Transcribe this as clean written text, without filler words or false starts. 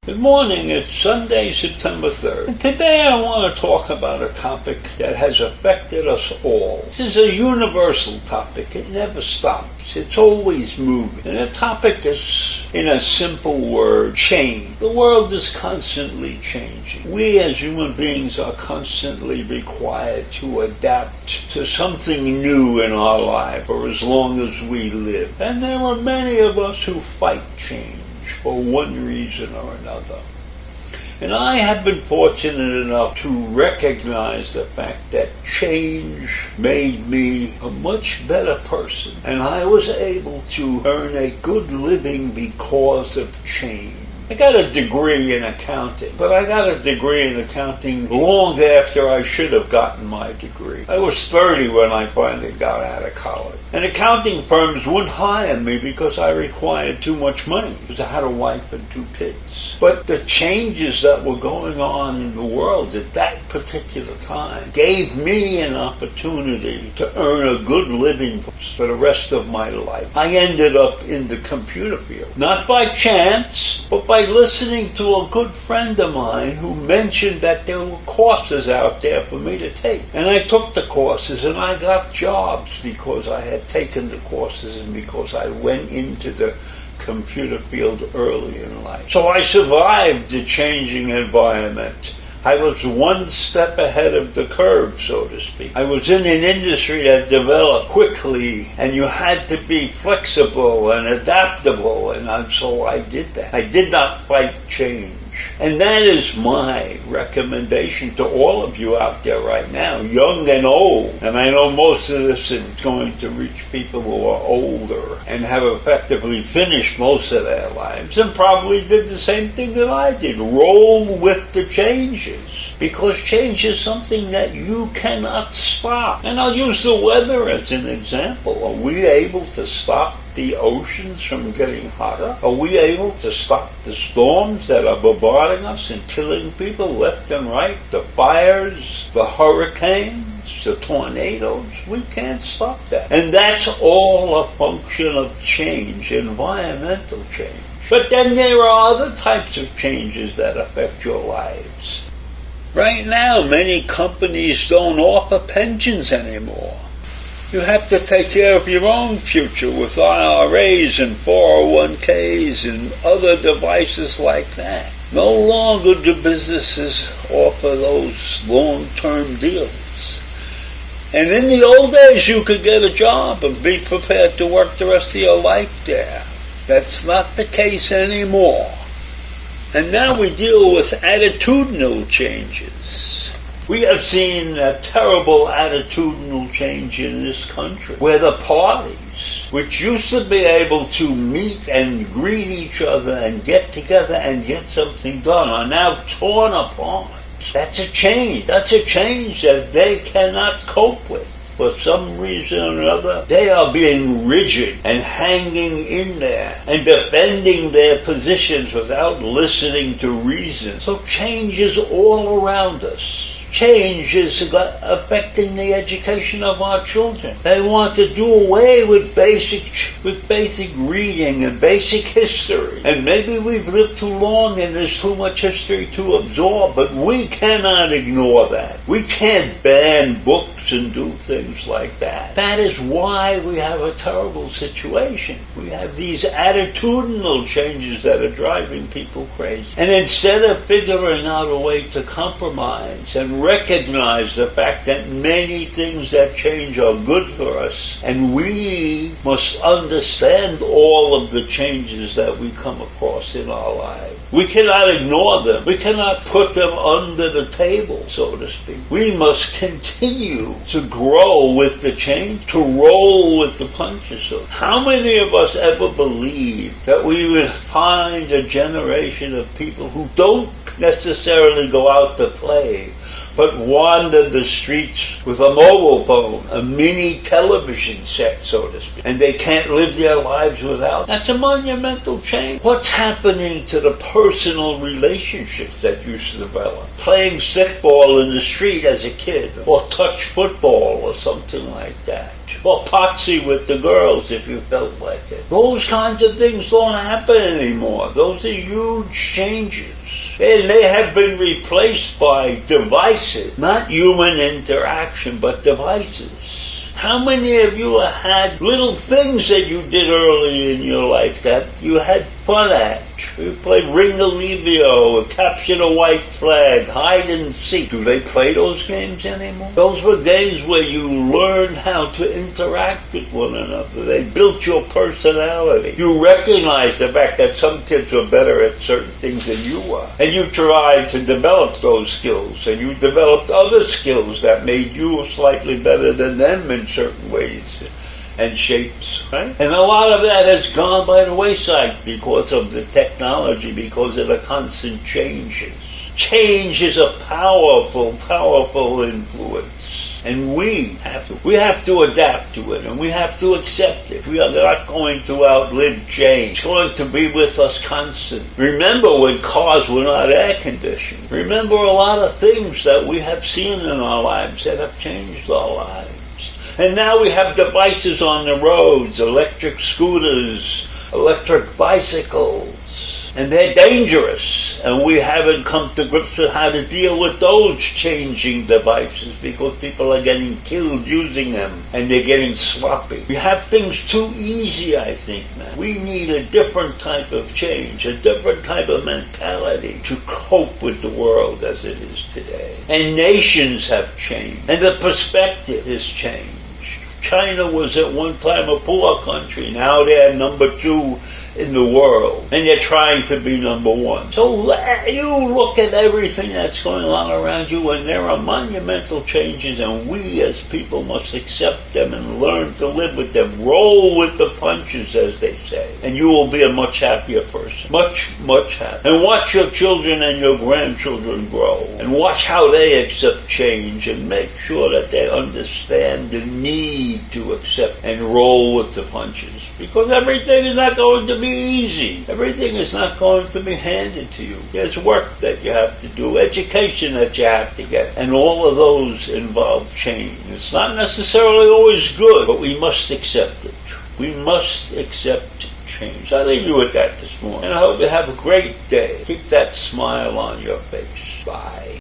Good morning, it's Sunday, September 3rd. And today I want to talk about a topic that has affected us all. This is a universal topic. It never stops. It's always moving. And the topic is, in a simple word, change. The world is constantly changing. We as human beings are constantly required to adapt to something new in our life for as long as we live. And there are many of us who fight change for one reason or another. And I have been fortunate enough to recognize the fact that change made me a much better person. And I was able to earn a good living because of change. I got a degree in accounting, but I got a degree in accounting long after I should have gotten my degree. I was 30 when I finally got out of college. And accounting firms wouldn't hire me because I required too much money, because I had a wife and 2 kids. But the changes that were going on in the world at that particular time gave me an opportunity to earn a good living for the rest of my life. I ended up in the computer field, not by chance, but by listening to a good friend of mine who mentioned that there were courses out there for me to take. And I took the courses and I got jobs because I had taken the courses and because I went into the computer field early in life. So I survived the changing environment. I was one step ahead of the curve, so to speak. I was in an industry that developed quickly, and you had to be flexible and adaptable, and so I did that. I did not fight change. And that is my recommendation to all of you out there right now, young and old. And I know most of this is going to reach people who are older and have effectively finished most of their lives and probably did the same thing that I did. Roll with the changes, because change is something that you cannot stop. And I'll use the weather as an example. Are we able to stop the oceans from getting hotter? Are we able to stop the storms that are bombarding us and killing people left and right? The fires, the hurricanes, the tornadoes? We can't stop that. And that's all a function of change, environmental change. But then there are other types of changes that affect your lives. Right now, many companies don't offer pensions anymore. You have to take care of your own future with IRAs and 401ks and other devices like that. No longer do businesses offer those long-term deals. And in the old days, you could get a job and be prepared to work the rest of your life there. That's not the case anymore. And now we deal with attitudinal changes. We have seen a terrible attitudinal change in this country, where the parties, which used to be able to meet and greet each other and get together and get something done, are now torn apart. That's a change. That's a change that they cannot cope with. For some reason or another, they are being rigid and hanging in there and defending their positions without listening to reason. So change is all around us. Change is affecting the education of our children. They want to do away with basic reading and basic history. And maybe we've lived too long and there's too much history to absorb, but we cannot ignore that. We can't ban books and do things like that. That is why we have a terrible situation. We have these attitudinal changes that are driving people crazy. And instead of figuring out a way to compromise and recognize the fact that many things that change are good for us, and we must understand all of the changes that we come across in our lives, We cannot ignore them. We cannot put them under the table, so to speak. We must continue to grow with the change, to roll with the punches. So how many of us ever believed that we would find a generation of people who don't necessarily go out to play, but wander the streets with a mobile phone, a mini television set, so to speak, and they can't live their lives without? That's a monumental change. What's happening to the personal relationships that used to develop? Playing stickball in the street as a kid, or touch football or something like that. Or potsy with the girls if you felt like it. Those kinds of things don't happen anymore. Those are huge changes. And they have been replaced by devices, not human interaction, but devices. How many of you had little things that you did early in your life that you had fun at? We played Ring-a-Levio, Capture the White Flag, Hide and Seek. Do they play those games anymore? Those were games where you learned how to interact with one another. They built your personality. You recognized the fact that some kids were better at certain things than you were. And you tried to develop those skills. And you developed other skills that made you slightly better than them in certain ways and shapes, right? And a lot of that has gone by the wayside because of the technology, because of the constant changes. Change is a powerful, powerful influence. And we have to adapt to it, and we have to accept it. We are not going to outlive change. It's going to be with us constantly. Remember when cars were not air conditioned. Remember a lot of things that we have seen in our lives that have changed our lives. And now we have devices on the roads, electric scooters, electric bicycles, and they're dangerous. And we haven't come to grips with how to deal with those changing devices because people are getting killed using them and they're getting sloppy. We have things too easy, I think, now. We need a different type of change, a different type of mentality to cope with the world as it is today. And nations have changed, and the perspective has changed. China was at one time a poor country. Now they're number 2 in the world. And they're trying to be number 1. So you look at everything that's going on around you, and there are monumental changes, and we as people must accept them and learn to live with them. Roll with the punches, as they say. And you will be a much happier person. Much, much happier. And watch your children and your grandchildren grow. And watch how they accept change, and make sure that they understand the need to accept and roll with the punches. Because everything is not going to be easy. Everything is not going to be handed to you. There's work that you have to do, education that you have to get, and all of those involve change. It's not necessarily always good, but we must accept it. We must accept change. I leave you with that this morning, and I hope you have a great day. Keep that smile on your face. Bye.